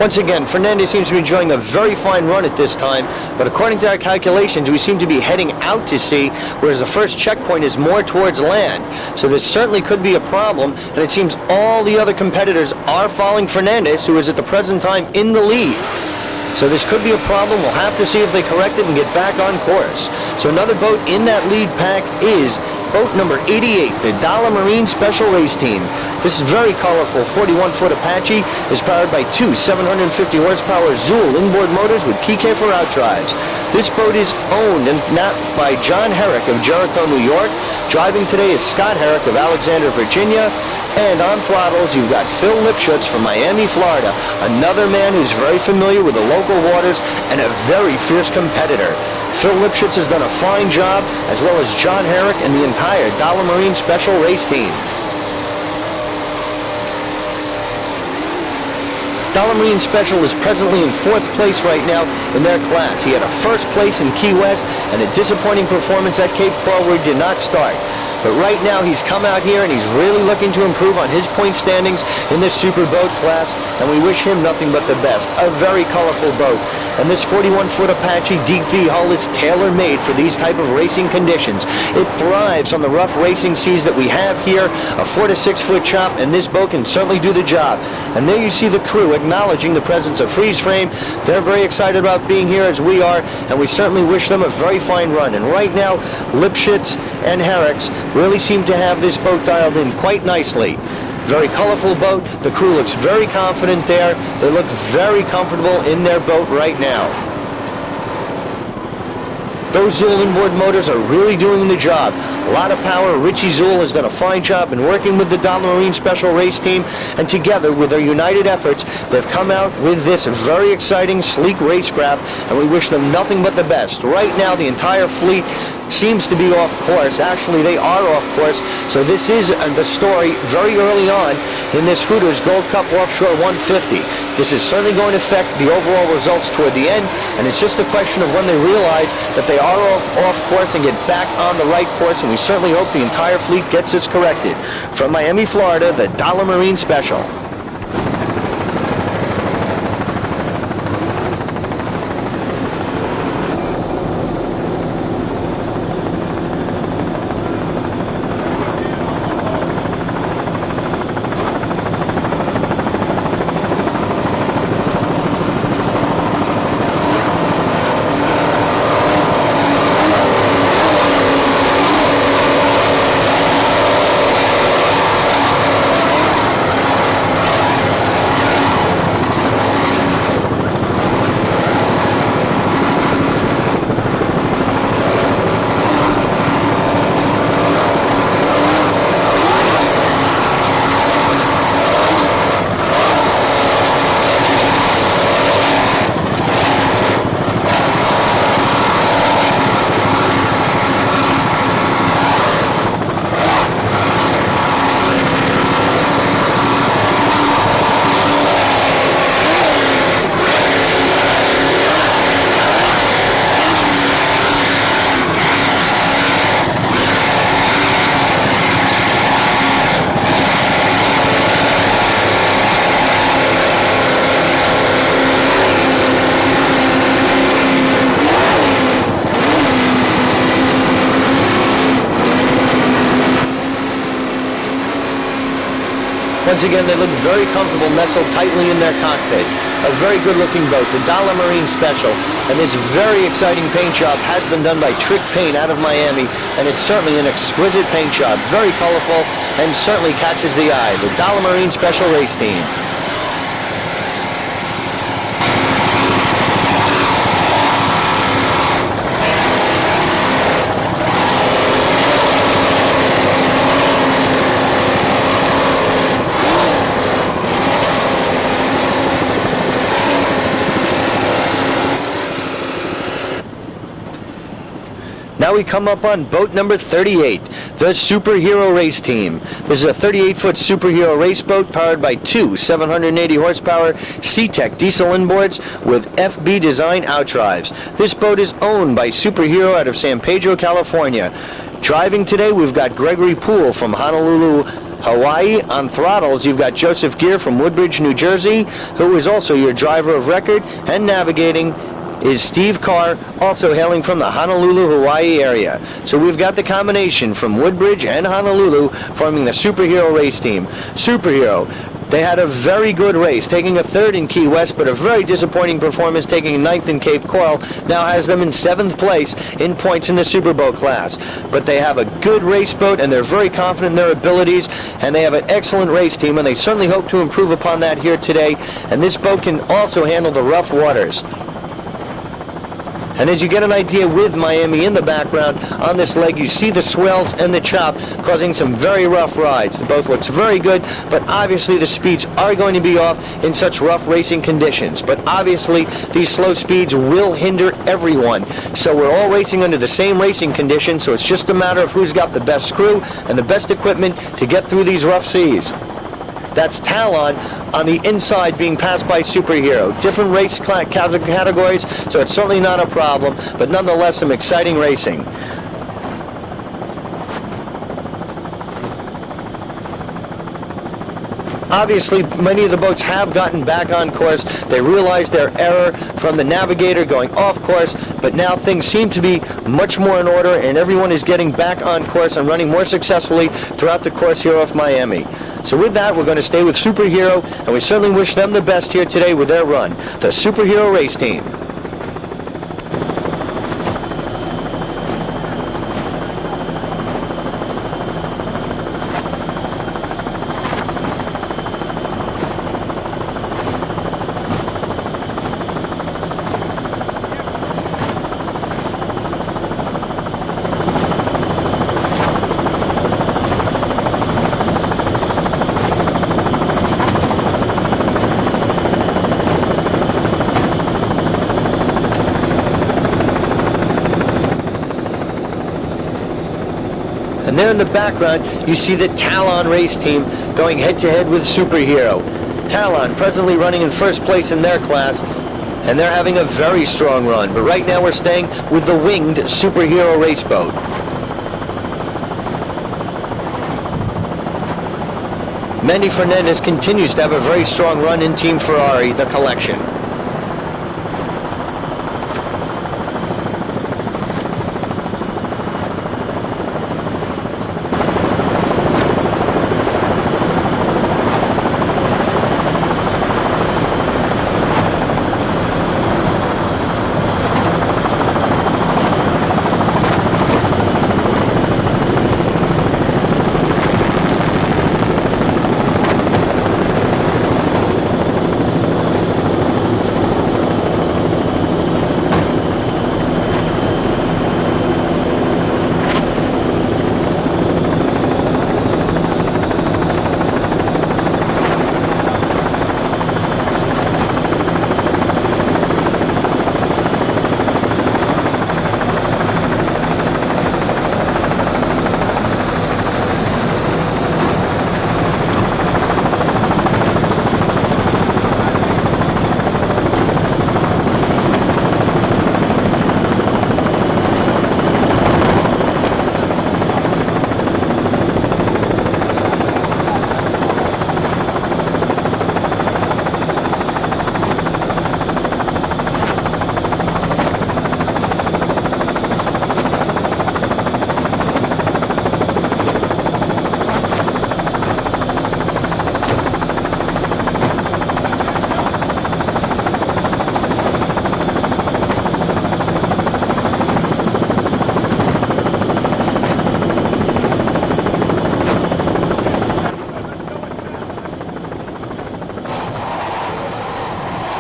Once again, Fernandez seems to be enjoying a very fine run at this time, but according to our calculations, we seem to be heading out to sea, whereas the first checkpoint is more towards land. So this certainly could be a problem, and it seems all the other competitors are following Fernandez, who is at the present time in the lead. So this could be a problem. We'll have to see if they correct it and get back on course. So another boat in that lead pack is boat number 88, the Domarine Special race team. This is very colorful 41-foot Apache, is powered by two 750 horsepower Zool inboard motors with Keycafer outdrives. This boat is owned and mapped by John Herrick of Jericho, New York. Driving today is Scott Herrick of Alexander, Virginia. And on throttles, you've got Phil Lipschutz from Miami, Florida, another man who's very familiar with the local waters and a very fierce competitor. Phil Lipschutz has done a fine job, as well as John Herrick and the entire Domarine Special race team. Domarine Special is presently in 4th place right now in their class. He had a 1st place in Key West and a disappointing performance at Cape Coral where he did not start. But right now he's come out here and he's really looking to improve on his point standings in this super boat class, and we wish him nothing but the best. A very colorful boat. And this 41-foot Apache Deep V hull is tailor-made for these type of racing conditions. It thrives on the rough racing seas that we have here, a 4 to 6 foot chop, and this boat can certainly do the job. And there you see the crew acknowledging the presence of Freeze Frame. They're very excited about being here as we are, and we certainly wish them a very fine run. And right now, Lipschutz and Herrick's really seem to have this boat dialed in quite nicely. Very colorful boat. The crew looks very confident there. They look very comfortable in their boat right now. Those Zool inboard motors are really doing the job. A lot of power. Richie Zool has done a fine job in working with the Domarine Special race team, and together with their united efforts, they've come out with this very exciting, sleek racecraft, and we wish them nothing but the best. Right now, the entire fleet seems to be off course. Actually, they are off course, so this is the story very early on in this Hooters Gold Cup Offshore 150. This is certainly going to affect the overall results toward the end, and it's just a question of when they realize that they are off course and get back on the right course, and we certainly hope the entire fleet gets this corrected. From Miami, Florida, the Domarine Special. Once again, they look very comfortable, nestled tightly in their cockpit. A very good-looking boat, the Domarine Special. And this very exciting paint job has been done by Trick Paint out of Miami, and it's certainly an exquisite paint job, very colorful, and certainly catches the eye. The Domarine Special race team. Now we come up on boat number 38, the Superhero Race Team. This is a 38-foot Superhero race boat powered by two 780 horsepower C-Tech diesel inboards with FB design outdrives. This boat is owned by Superhero out of San Pedro, California. Driving today, we've got Gregory Poole from Honolulu, Hawaii. On throttles, you've got Joseph Gear from Woodbridge, New Jersey, who is also your driver of record, and navigating is Steve Carr, also hailing from the Honolulu, Hawaii area. So we've got the combination from Woodbridge and Honolulu forming the Superhero race team. Superhero, they had a very good race, taking a third in Key West, but a very disappointing performance taking a ninth in Cape Coral. Now has them in 7th place in points in the Superboat class. But they have a good race boat, and they're very confident in their abilities, and they have an excellent race team, and they certainly hope to improve upon that here today. And this boat can also handle the rough waters. And as you get an idea with Miami in the background on this leg, you see the swells and the chop causing some very rough rides. The boat looks very good, but obviously the speeds are going to be off in such rough racing conditions. But obviously these slow speeds will hinder everyone. So we're all racing under the same racing conditions, so it's just a matter of who's got the best crew and the best equipment to get through these rough seas. That's Talon on the inside being passed by Superhero. Different race categories, so it's certainly not a problem, but nonetheless some exciting racing. Obviously, many of the boats have gotten back on course. They realized their error from the Navigator going off course, but now things seem to be much more in order, and everyone is getting back on course and running more successfully throughout the course here off Miami. So with that, we're going to stay with Superhero, and we certainly wish them the best here today with their run. The Superhero race team. And there in the background, you see the Talon race team going head-to-head with Superhero. Talon presently running in first place in their class, and they're having a very strong run. But right now we're staying with the winged Superhero race boat. Mandy Fernandez continues to have a very strong run in Team Ferrari, the collection.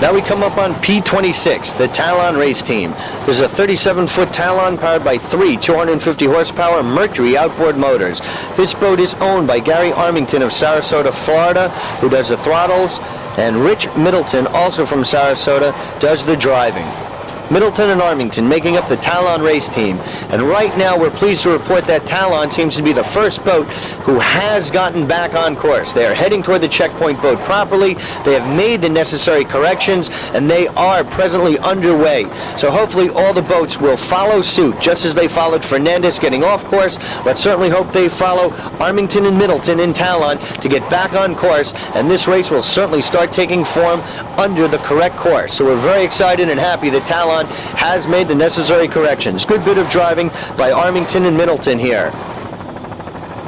Now we come up on P26, the Talon race team. This is a 37-foot Talon powered by 3 250-horsepower Mercury outboard motors. This boat is owned by Gary Armington of Sarasota, Florida, who does the throttles, and Rich Middleton, also from Sarasota, does the driving. Middleton and Armington making up the Talon race team. And right now we're pleased to report that Talon seems to be the first boat who has gotten back on course. They are heading toward the checkpoint boat properly. They have made the necessary corrections, and they are presently underway. So hopefully all the boats will follow suit, just as they followed Fernandez getting off course. Let's certainly hope they follow Armington and Middleton in Talon to get back on course, and this race will certainly start taking form under the correct course. So we're very excited and happy that Talon has made the necessary corrections. Good bit of driving by Armington and Middleton here.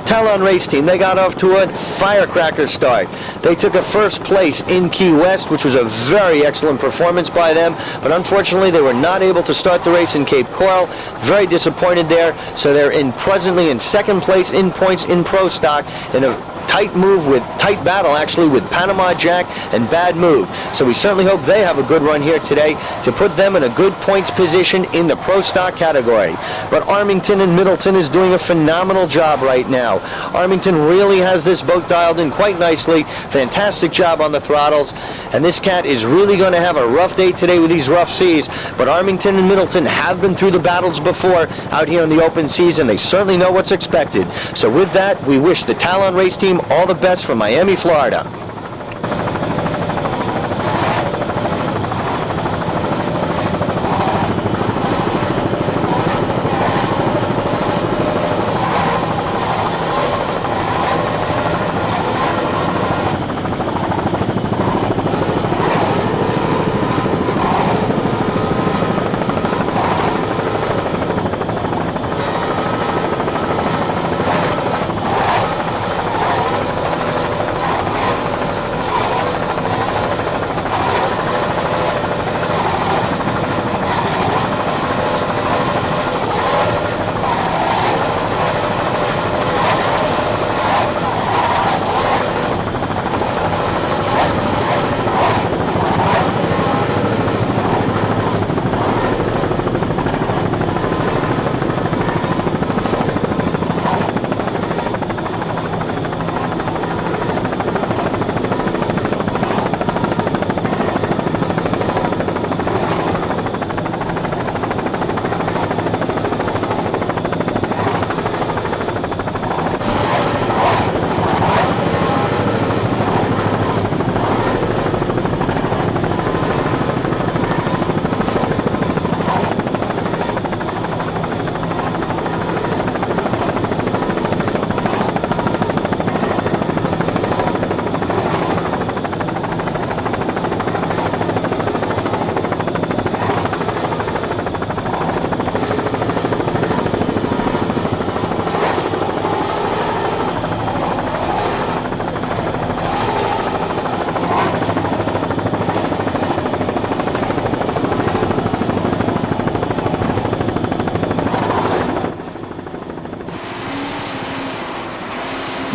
Talon race team, they got off to a firecracker start. They took a first place in Key West, which was a very excellent performance by them, but unfortunately they were not able to start the race in Cape Coral. Very disappointed there, so they're presently in second place in points in Pro Stock in a tight battle actually with Panama Jack and Bad Move. So we certainly hope they have a good run here today to put them in a good points position in the Pro Stock category. But Armington and Middleton is doing a phenomenal job right now. Armington really has this boat dialed in quite nicely. Fantastic job on the throttles. And this cat is really going to have a rough day today with these rough seas. But Armington and Middleton have been through the battles before out here in the open seas, and they certainly know what's expected. So with that, we wish the Talon race team all the best from Miami, Florida.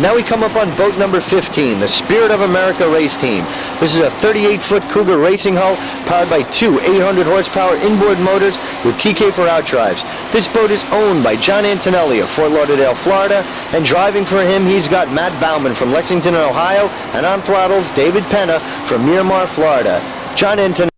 Now we come up on boat number 15, the Spirit of America race team. This is a 38-foot Cougar racing hull powered by two 800-horsepower inboard motors with KK for outdrives. This boat is owned by John Antonelli of Fort Lauderdale, Florida, and driving for him he's got Matt Bauman from Lexington, Ohio, and on throttles David Penna from Miramar, Florida. John Antonelli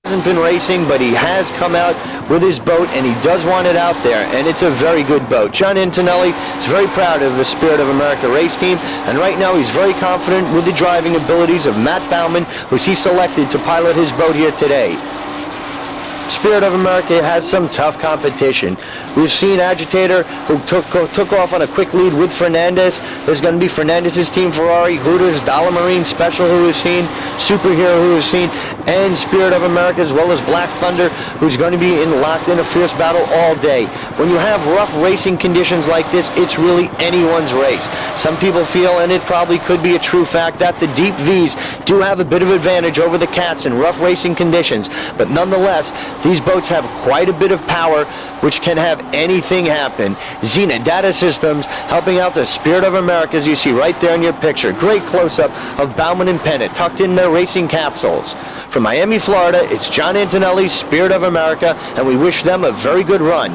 hasn't been racing, but he has come out with his boat, and he does want it out there, and it's a very good boat. John Antonelli is very proud of the Spirit of America race team, and right now he's very confident with the driving abilities of Matt Bauman, who's he selected to pilot his boat here today. Spirit of America has some tough competition. We've seen Agitator, who took off on a quick lead with Fernandez. There's going to be Fernandez's team Ferrari, Hooters, Domarine Special, who we've seen, Superhero, who we've seen, and Spirit of America, as well as Black Thunder, who's going to be locked in a fierce battle all day. When you have rough racing conditions like this, it's really anyone's race. Some people feel, and it probably could be a true fact, that the deep V's do have a bit of advantage over the cats in rough racing conditions, but nonetheless, these boats have quite a bit of power, which can have anything happen. Xena Data Systems helping out the Spirit of America, as you see right there in your picture. Great close-up of Bauman and Penna tucked in their racing capsules. From Miami, Florida, it's John Antonelli's Spirit of America, and we wish them a very good run.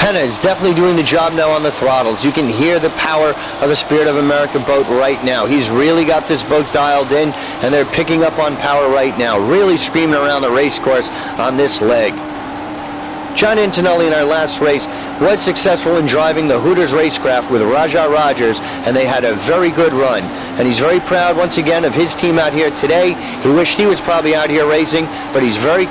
Penna is definitely doing the job now on the throttles. You can hear the power of the Spirit of America boat right now. He's really got this boat dialed in, and they're picking up on power right now, really screaming around the race course on this leg. John Antonelli in our last race was successful in driving the Hooters racecraft with Raja Rogers, and they had a very good run. And he's very proud once again of his team out here today. He wished he was probably out here racing, but he's very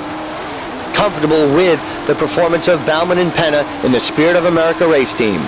comfortable with the performance of Bauman and Penna in the Spirit of America race team.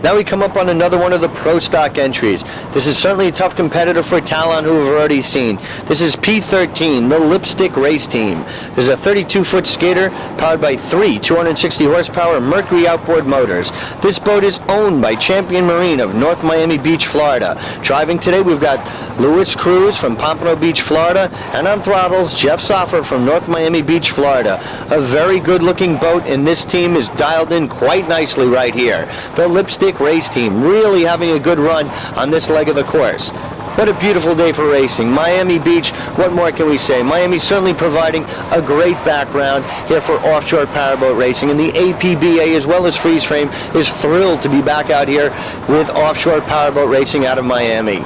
Now we come up on another one of the Pro Stock entries. This is certainly a tough competitor for Talon, who we've already seen. This is P13, the Lipstick Race Team. This is a 32-foot skater powered by three 260 horsepower Mercury outboard motors. This boat is owned by Champion Marine of North Miami Beach, Florida. Driving today, we've got Louis Cruz from Pompano Beach, Florida, and on throttles, Jeff Soffer from North Miami Beach, Florida. A very good-looking boat, and this team is dialed in quite nicely right here. The Lipstick Race Team really having a good run on this leg of the course. What a beautiful day for racing. Miami Beach, what more can we say? Miami's certainly providing a great background here for offshore powerboat racing, and the APBA as well as Freeze Frame is thrilled to be back out here with offshore powerboat racing out of Miami.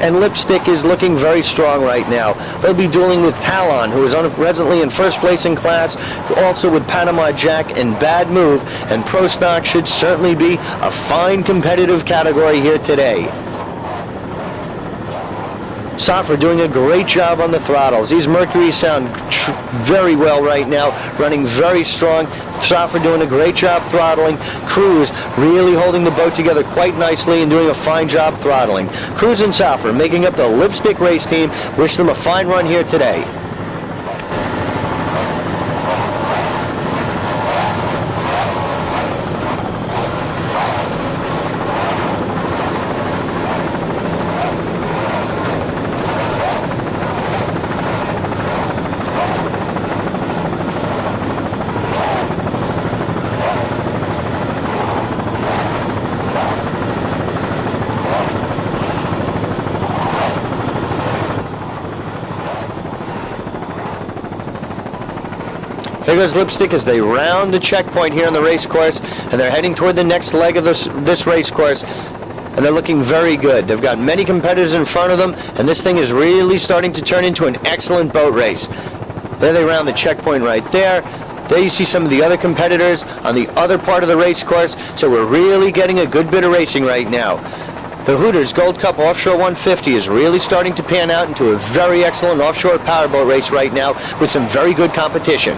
And Lipstick is looking very strong right now. They'll be dueling with Talon, who is presently in first place in class, also with Panama Jack and Bad Move, and Pro Stock should certainly be a fine competitive category here today. Soffer doing a great job on the throttles. These Mercury sound very well right now, running very strong. Soffer doing a great job throttling. Cruz really holding the boat together quite nicely and doing a fine job throttling. Cruz and Soffer making up the Lipstick Race Team. Wish them a fine run here today. Here goes Lipstick as they round the checkpoint here on the race course, and they're heading toward the next leg of this race course, and they're looking very good. They've got many competitors in front of them, and this thing is really starting to turn into an excellent boat race. There they round the checkpoint right there. There you see some of the other competitors on the other part of the race course, so we're really getting a good bit of racing right now. The Hooters Gold Cup Offshore 150 is really starting to pan out into a very excellent offshore powerboat race right now with some very good competition.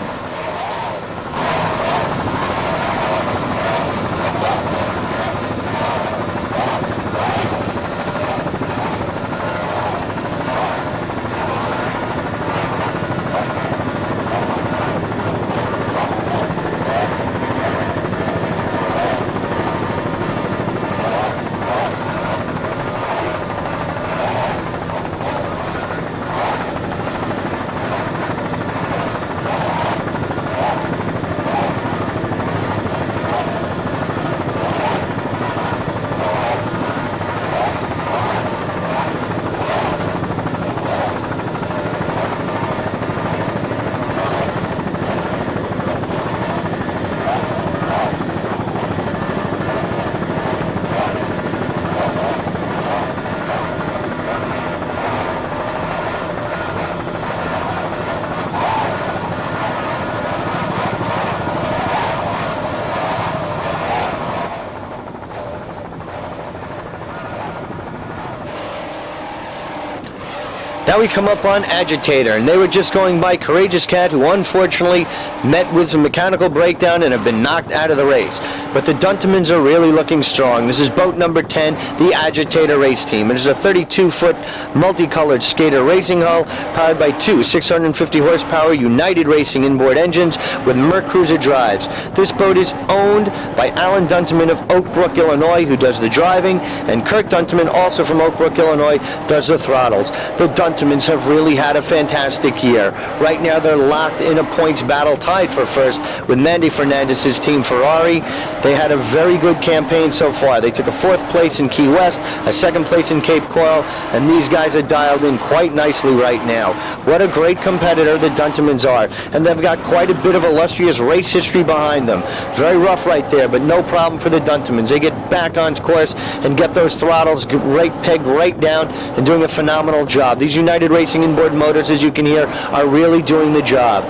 Now we come up on Agitator, and they were just going by Courageous Cat, who unfortunately met with some mechanical breakdown and have been knocked out of the race. But the Duntamans are really looking strong. This is boat number 10, the Agitator race team. It is a 32-foot multicolored skater racing hull powered by two 650 horsepower United Racing inboard engines with Mercury drives. This boat is owned by Alan Duntaman of Oak Brook, Illinois, who does the driving, and Kirk Duntaman, also from Oak Brook, Illinois, does the throttles. The Duntamans have really had a fantastic year. Right now they're locked in a points battle, tied for first with Mandy Fernandez's team Ferrari. They had a very good campaign so far. They took a 4th place in Key West, a 2nd place in Cape Coral, and these guys are dialed in quite nicely right now. What a great competitor the Duntamans are, and they've got quite a bit of illustrious race history behind them. Very rough right there, but no problem for the Duntamans. They get back on course and get those throttles pegged right down and doing a phenomenal job. These United Racing inboard motors, as you can hear, are really doing the job.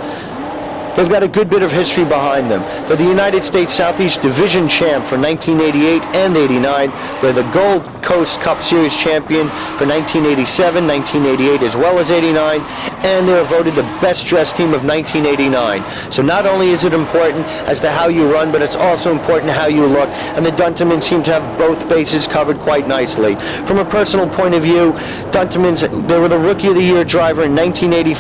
They've got a good bit of history behind them. They're the United States Southeast Division champ for 1988 and 89. They're the Gold Coast Cup Series champion for 1987, 1988, as well as 89, and they were voted the best dressed team of 1989. So not only is it important as to how you run, but it's also important how you look, and the Duntamans seem to have both bases covered quite nicely. From a personal point of view, Duntamans, they were the Rookie of the Year driver in 1985.